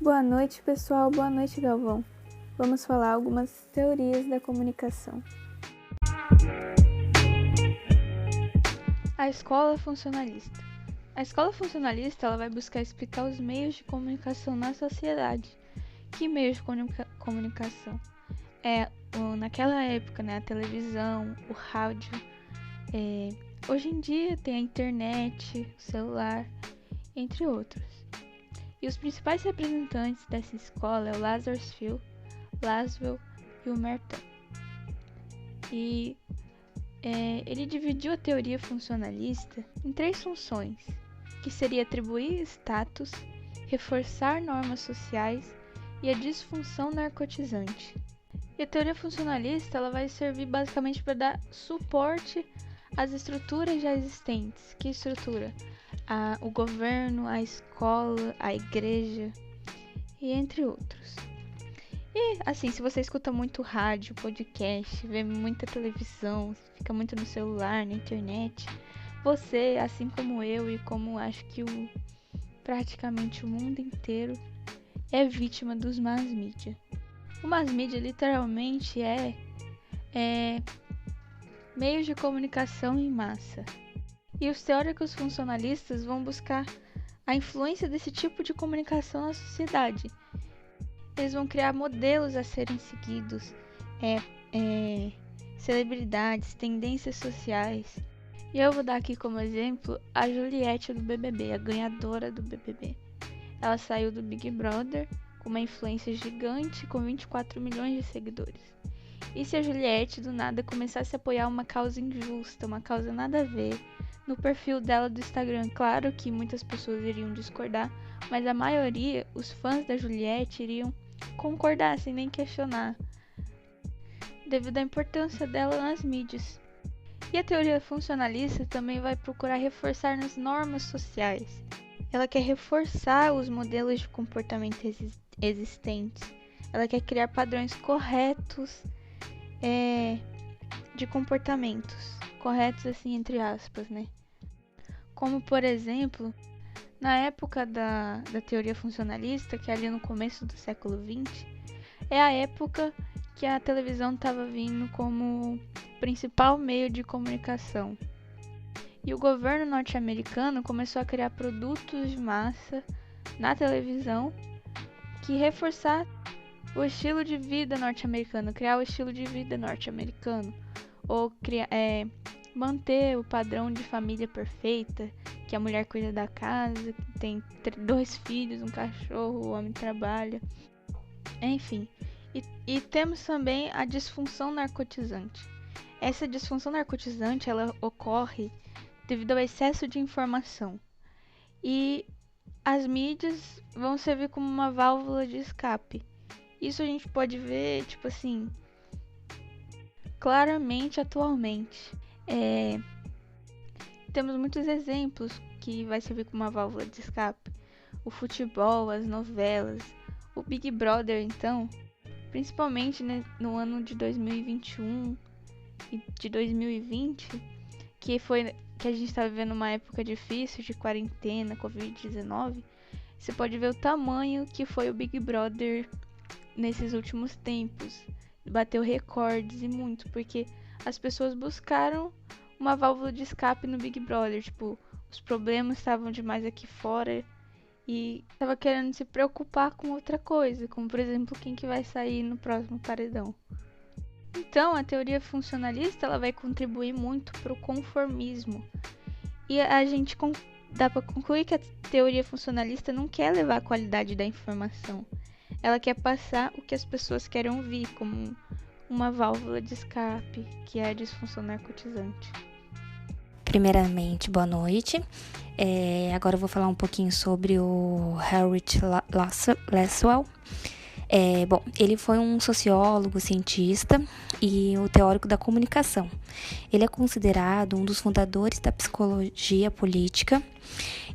Boa noite, pessoal. Boa noite, Galvão. Vamos falar algumas teorias da comunicação. A escola funcionalista. A escola funcionalista ela vai buscar explicar os meios de comunicação na sociedade. Que meios de comunicação? Naquela época, a televisão, o rádio. Hoje em dia tem a internet, o celular, entre outros. E os principais representantes dessa escola é o Laswell e o Merton. E ele dividiu a teoria funcionalista em 3 funções, que seria atribuir status, reforçar normas sociais e a disfunção narcotizante. E a teoria funcionalista ela vai servir basicamente para dar suporte às estruturas já existentes. Que estrutura? O governo, a escola, a igreja e entre outros. E assim, se você escuta muito rádio, podcast, vê muita televisão, fica muito no celular, na internet, você, assim como eu e como acho que praticamente o mundo inteiro, é vítima dos mass media. O mass media literalmente é meios de comunicação em massa. E os teóricos funcionalistas vão buscar a influência desse tipo de comunicação na sociedade. Eles vão criar modelos a serem seguidos, celebridades, tendências sociais. E eu vou dar aqui como exemplo a Juliette do BBB, a ganhadora do BBB. Ela saiu do Big Brother com uma influência gigante, com 24 milhões de seguidores. E se a Juliette do nada começasse a apoiar uma causa injusta, uma causa nada a ver, no perfil dela do Instagram, claro que muitas pessoas iriam discordar, mas a maioria, os fãs da Juliette, iriam concordar sem nem questionar, devido à importância dela nas mídias. E a teoria funcionalista também vai procurar reforçar nas normas sociais. Ela quer reforçar os modelos de comportamento existentes. Ela quer criar padrões corretos de comportamentos. Corretos assim, entre aspas, Como, por exemplo, na época da teoria funcionalista, que é ali no começo do século XX, é a época que a televisão estava vindo como principal meio de comunicação. E o governo norte-americano começou a criar produtos de massa na televisão que reforçar o estilo de vida norte-americano, criar o estilo de vida norte-americano, ou manter o padrão de família perfeita, que a mulher cuida da casa, que tem 2 filhos, um cachorro, o homem trabalha, enfim. E temos também a disfunção narcotizante. Essa disfunção narcotizante ela ocorre devido ao excesso de informação. E as mídias vão servir como uma válvula de escape. Isso a gente pode ver, claramente atualmente. Temos muitos exemplos que vai servir como uma válvula de escape. O futebol, as novelas, o Big Brother, então, principalmente no ano de 2021 e de 2020, que a gente está vivendo uma época difícil de quarentena, Covid-19, você pode ver o tamanho que foi o Big Brother nesses últimos tempos. Bateu recordes e muito, porque as pessoas buscaram uma válvula de escape no Big Brother. Os problemas estavam demais aqui fora e estava querendo se preocupar com outra coisa, como por exemplo, quem que vai sair no próximo paredão. Então, a teoria funcionalista ela vai contribuir muito para o conformismo. E a gente dá para concluir que a teoria funcionalista não quer levar a qualidade da informação. Ela quer passar o que as pessoas querem ouvir, como uma válvula de escape, que é a disfunção narcotizante. Primeiramente, boa noite. Agora eu vou falar um pouquinho sobre o Heinrich Laswell. Ele foi um sociólogo, cientista e o teórico da comunicação. Ele é considerado um dos fundadores da psicologia política.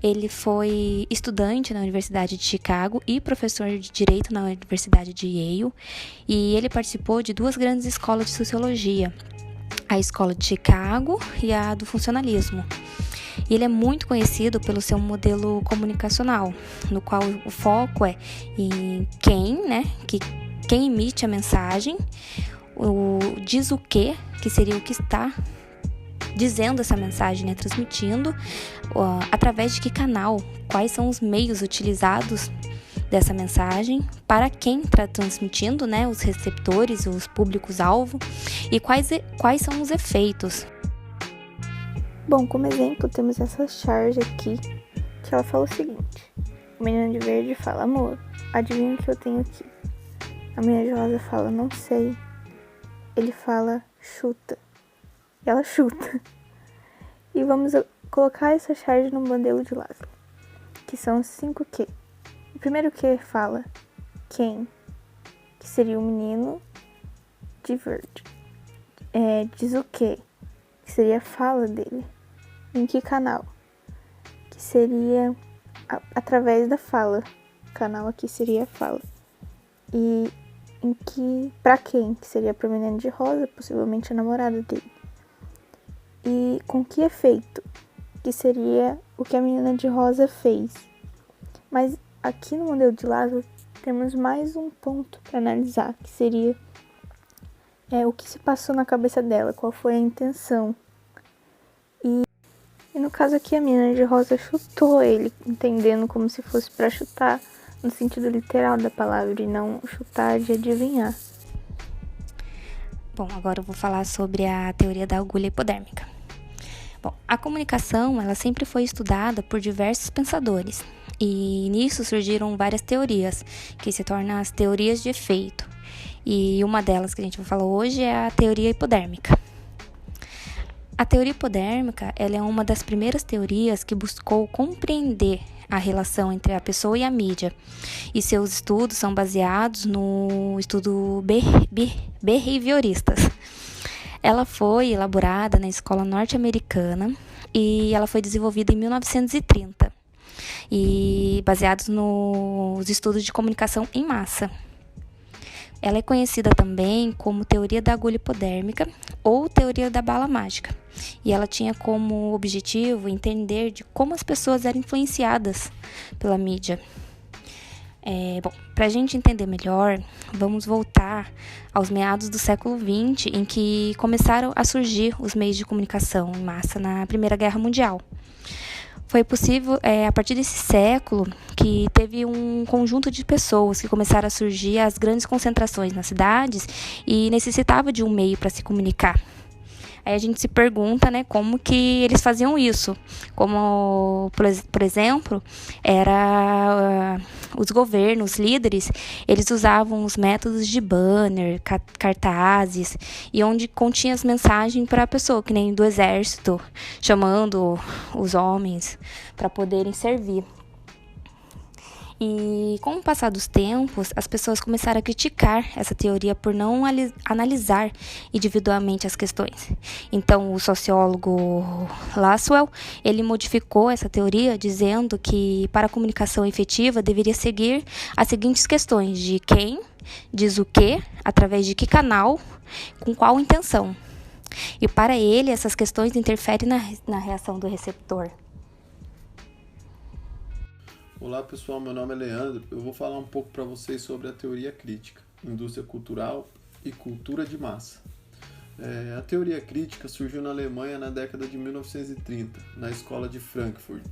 Ele foi estudante na Universidade de Chicago e professor de Direito na Universidade de Yale. E ele participou de 2 grandes escolas de sociologia, a Escola de Chicago e a do Funcionalismo. E ele é muito conhecido pelo seu modelo comunicacional, no qual o foco é em quem emite a mensagem, o diz o que seria o que está dizendo essa mensagem, transmitindo, através de que canal, quais são os meios utilizados dessa mensagem, para quem está transmitindo, os receptores, os públicos-alvo, e quais são os efeitos. Bom, como exemplo, temos essa charge aqui, que ela fala o seguinte: o menino de verde fala, amor, adivinha o que eu tenho aqui? A menina de rosa fala, não sei. Ele fala, chuta. E ela chuta. E vamos colocar essa charge no modelo de Laszlo, que são 5 Q. O primeiro Q fala quem, que seria o menino de verde. Diz o que seria a fala dele. Em que canal? Que seria através da fala. O canal aqui seria a fala. E pra quem? Que seria pra menina de rosa, possivelmente a namorada dele. E com que efeito? Que seria o que a menina de rosa fez. Mas aqui no modelo de Laszlo temos mais um ponto para analisar, que seria o que se passou na cabeça dela, qual foi a intenção. E no caso aqui a menina de rosa chutou ele, entendendo como se fosse para chutar no sentido literal da palavra e não chutar de adivinhar. Bom, agora eu vou falar sobre a teoria da agulha hipodérmica. Bom, a comunicação, ela sempre foi estudada por diversos pensadores, e nisso surgiram várias teorias, que se tornam as teorias de efeito. E uma delas que a gente vai falar hoje é a teoria hipodérmica. A teoria hipodérmica, ela é uma das primeiras teorias que buscou compreender a relação entre a pessoa e a mídia, e seus estudos são baseados no estudo behavioristas. Ela foi elaborada na escola norte-americana e ela foi desenvolvida em 1930, e baseados nos estudos de comunicação em massa. Ela é conhecida também como teoria da agulha hipodérmica ou teoria da bala mágica, e ela tinha como objetivo entender de como as pessoas eram influenciadas pela mídia. Para a gente entender melhor, vamos voltar aos meados do século XX, em que começaram a surgir os meios de comunicação em massa na Primeira Guerra Mundial. Foi possível, a partir desse século, que teve um conjunto de pessoas que começaram a surgir as grandes concentrações nas cidades e necessitava de um meio para se comunicar. Aí a gente se pergunta, como que eles faziam isso. Como, por exemplo, os governos, líderes, eles usavam os métodos de banner, cartazes, e onde continha as mensagens para a pessoa, que nem do exército, chamando os homens para poderem servir. E com o passar dos tempos, as pessoas começaram a criticar essa teoria por não analisar individualmente as questões. Então, o sociólogo Lasswell, ele modificou essa teoria dizendo que para a comunicação efetiva deveria seguir as seguintes questões: de quem, diz o que, através de que canal, com qual intenção. E para ele, essas questões interferem na reação do receptor. Olá pessoal, meu nome é Leandro. Eu vou falar um pouco para vocês sobre a teoria crítica, indústria cultural e cultura de massa. A teoria crítica surgiu na Alemanha na década de 1930, na escola de Frankfurt,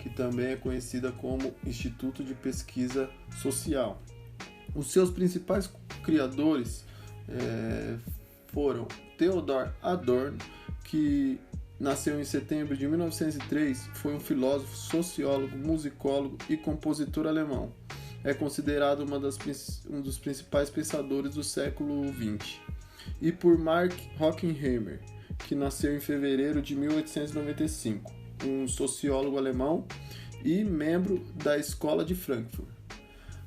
que também é conhecida como Instituto de Pesquisa Social. Os seus principais criadores foram Theodor Adorno, que nasceu em setembro de 1903, foi um filósofo, sociólogo, musicólogo e compositor alemão. É considerado um dos principais pensadores do século XX. E por Mark Horkheimer, que nasceu em fevereiro de 1895, um sociólogo alemão e membro da Escola de Frankfurt.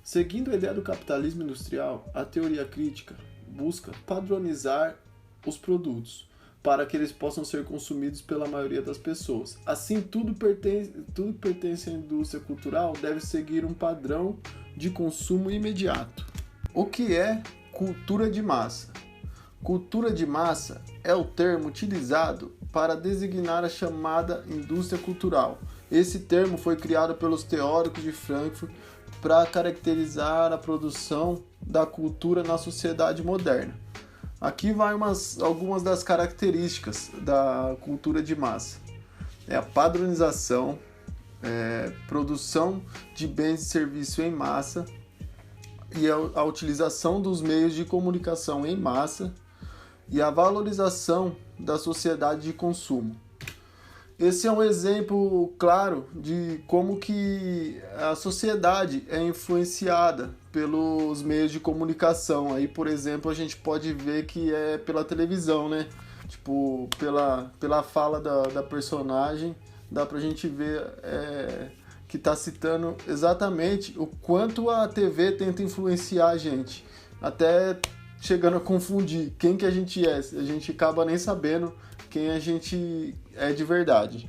Seguindo a ideia do capitalismo industrial, a teoria crítica busca padronizar os produtos, para que eles possam ser consumidos pela maioria das pessoas. Assim, tudo que pertence à indústria cultural deve seguir um padrão de consumo imediato. O que é cultura de massa? Cultura de massa é o termo utilizado para designar a chamada indústria cultural. Esse termo foi criado pelos teóricos de Frankfurt para caracterizar a produção da cultura na sociedade moderna. Aqui vai algumas das características da cultura de massa. É a padronização, produção de bens e serviços em massa e a utilização dos meios de comunicação em massa e a valorização da sociedade de consumo. Esse é um exemplo claro de como que a sociedade é influenciada pelos meios de comunicação. Aí, por exemplo, a gente pode ver que é pela televisão, né? Tipo, pela fala da personagem, dá pra gente ver que tá citando exatamente o quanto a TV tenta influenciar a gente. Até chegando a confundir quem que a gente é. A gente acaba nem sabendo quem a gente é de verdade.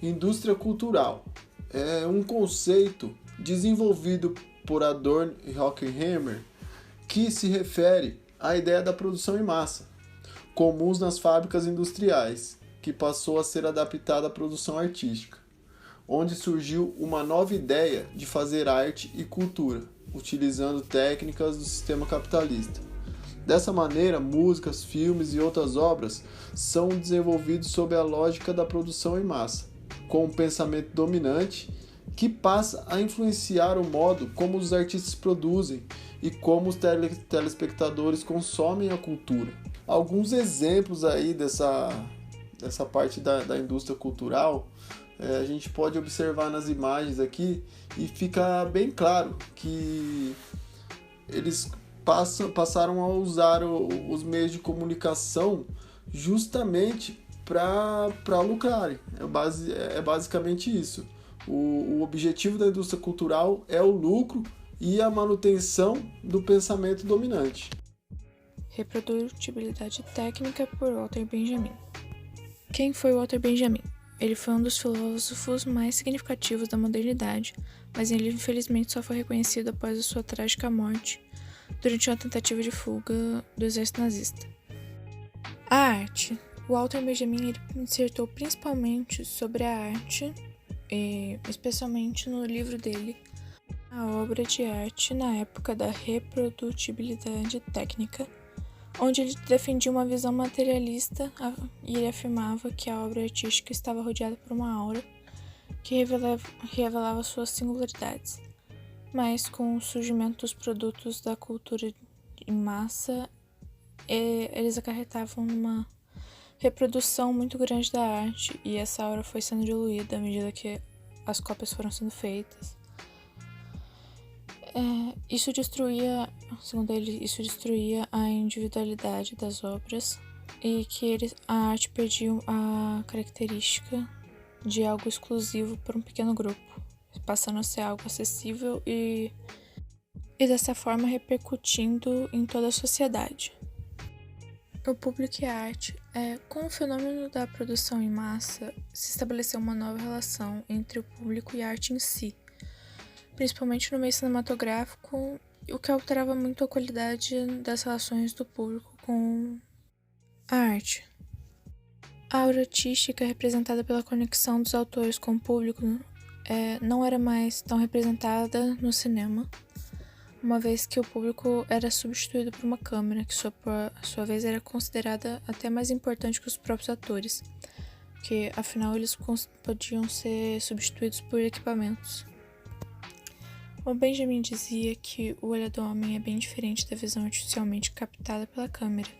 Indústria cultural é um conceito desenvolvido por Adorno e Horkheimer que se refere à ideia da produção em massa, comuns nas fábricas industriais, que passou a ser adaptada à produção artística, onde surgiu uma nova ideia de fazer arte e cultura, utilizando técnicas do sistema capitalista. Dessa maneira, músicas, filmes e outras obras são desenvolvidos sob a lógica da produção em massa, com um pensamento dominante que passa a influenciar o modo como os artistas produzem e como os telespectadores consomem a cultura. Alguns exemplos aí dessa parte da indústria cultural a gente pode observar nas imagens aqui e fica bem claro que eles passaram a usar os meios de comunicação justamente para lucrarem. É basicamente isso. O objetivo da indústria cultural é o lucro e a manutenção do pensamento dominante. Reprodutibilidade técnica por Walter Benjamin. Quem foi Walter Benjamin? Ele foi um dos filósofos mais significativos da modernidade, mas ele infelizmente só foi reconhecido após a sua trágica morte durante uma tentativa de fuga do exército nazista. A arte. Walter Benjamin ele dissertou principalmente sobre a arte, especialmente no livro dele, A Obra de Arte na Época da Reprodutibilidade Técnica, onde ele defendia uma visão materialista e ele afirmava que a obra artística estava rodeada por uma aura que revelava suas singularidades. Mas com o surgimento dos produtos da cultura em massa, eles acarretavam numa reprodução muito grande da arte e essa aura foi sendo diluída à medida que as cópias foram sendo feitas. Isso destruía, segundo ele, a individualidade das obras e que a arte perdia a característica de algo exclusivo para um pequeno grupo, passando a ser algo acessível e dessa forma repercutindo em toda a sociedade. O público e a arte. Com o fenômeno da produção em massa, se estabeleceu uma nova relação entre o público e a arte em si, principalmente no meio cinematográfico, o que alterava muito a qualidade das relações do público com a arte. A aura artística representada pela conexão dos autores com o público não era mais tão representada no cinema, uma vez que o público era substituído por uma câmera, que por sua vez era considerada até mais importante que os próprios atores, que afinal eles podiam ser substituídos por equipamentos. O Benjamin dizia que o olhar do homem é bem diferente da visão artificialmente captada pela câmera,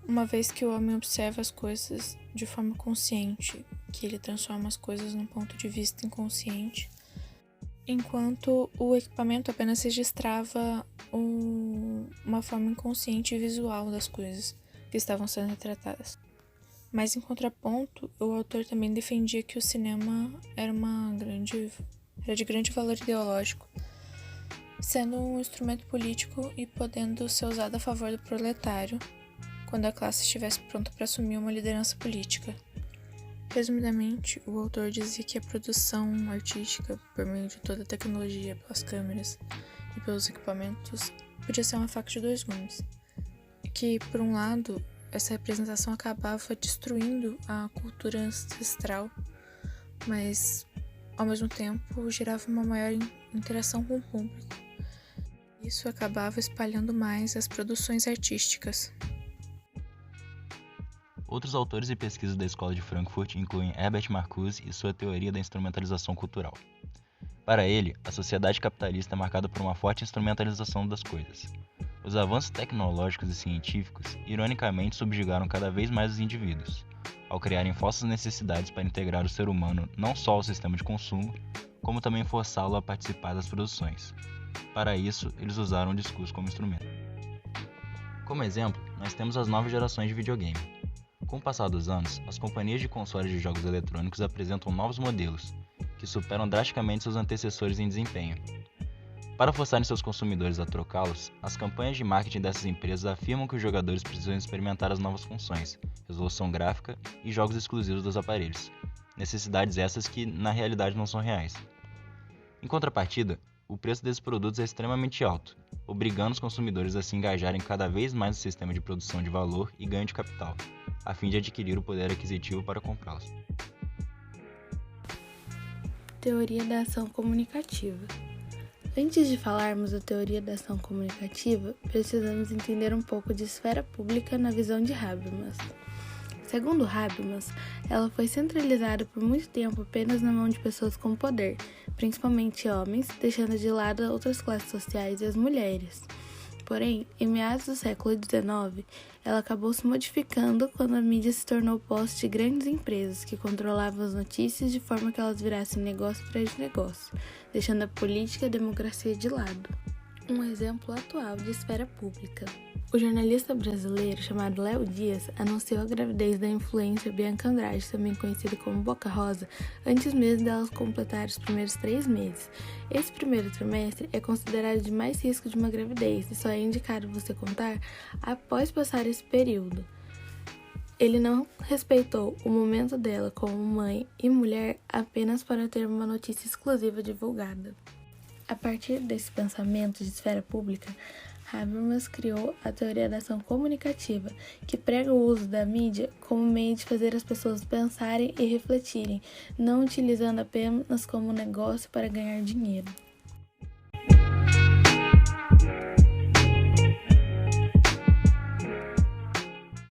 uma vez que o homem observa as coisas de forma consciente, que ele transforma as coisas num ponto de vista inconsciente, enquanto o equipamento apenas registrava uma forma inconsciente e visual das coisas que estavam sendo retratadas. Mas em contraponto, o autor também defendia que o cinema era de grande valor ideológico, sendo um instrumento político e podendo ser usado a favor do proletário quando a classe estivesse pronta para assumir uma liderança política. Resumidamente, o autor dizia que a produção artística, por meio de toda a tecnologia, pelas câmeras e pelos equipamentos, podia ser uma faca de dois gumes. Que, por um lado, essa representação acabava destruindo a cultura ancestral, mas, ao mesmo tempo, gerava uma maior interação com o público. Isso acabava espalhando mais as produções artísticas. Outros autores e pesquisas da Escola de Frankfurt incluem Herbert Marcuse e sua teoria da instrumentalização cultural. Para ele, a sociedade capitalista é marcada por uma forte instrumentalização das coisas. Os avanços tecnológicos e científicos, ironicamente, subjugaram cada vez mais os indivíduos, ao criarem falsas necessidades para integrar o ser humano não só ao sistema de consumo, como também forçá-lo a participar das produções. Para isso, eles usaram o discurso como instrumento. Como exemplo, nós temos as novas gerações de videogame. Com o passar dos anos, as companhias de consoles de jogos eletrônicos apresentam novos modelos, que superam drasticamente seus antecessores em desempenho. Para forçarem seus consumidores a trocá-los, as campanhas de marketing dessas empresas afirmam que os jogadores precisam experimentar as novas funções, resolução gráfica e jogos exclusivos dos aparelhos, necessidades essas que, na realidade, não são reais. Em contrapartida, o preço desses produtos é extremamente alto, obrigando os consumidores a se engajarem cada vez mais no sistema de produção de valor e ganho de capital, a fim de adquirir o poder aquisitivo para comprá-los. Teoria da ação comunicativa. Antes de falarmos da teoria da ação comunicativa, precisamos entender um pouco de esfera pública na visão de Habermas. Segundo Habermas, ela foi centralizada por muito tempo apenas na mão de pessoas com poder, principalmente homens, deixando de lado outras classes sociais e as mulheres. Porém, em meados do século XIX, ela acabou se modificando quando a mídia se tornou posse de grandes empresas que controlavam as notícias de forma que elas virassem negócio atrás de negócio, deixando a política e a democracia de lado. Um exemplo atual de esfera pública. O jornalista brasileiro chamado Léo Dias anunciou a gravidez da influencer Bianca Andrade, também conhecida como Boca Rosa, antes mesmo dela completar os primeiros 3 meses. Esse primeiro trimestre é considerado de mais risco de uma gravidez e só é indicado você contar após passar esse período. Ele não respeitou o momento dela como mãe e mulher apenas para ter uma notícia exclusiva divulgada. A partir desse pensamento de esfera pública, Habermas criou a teoria da ação comunicativa, que prega o uso da mídia como meio de fazer as pessoas pensarem e refletirem, não utilizando apenas como negócio para ganhar dinheiro.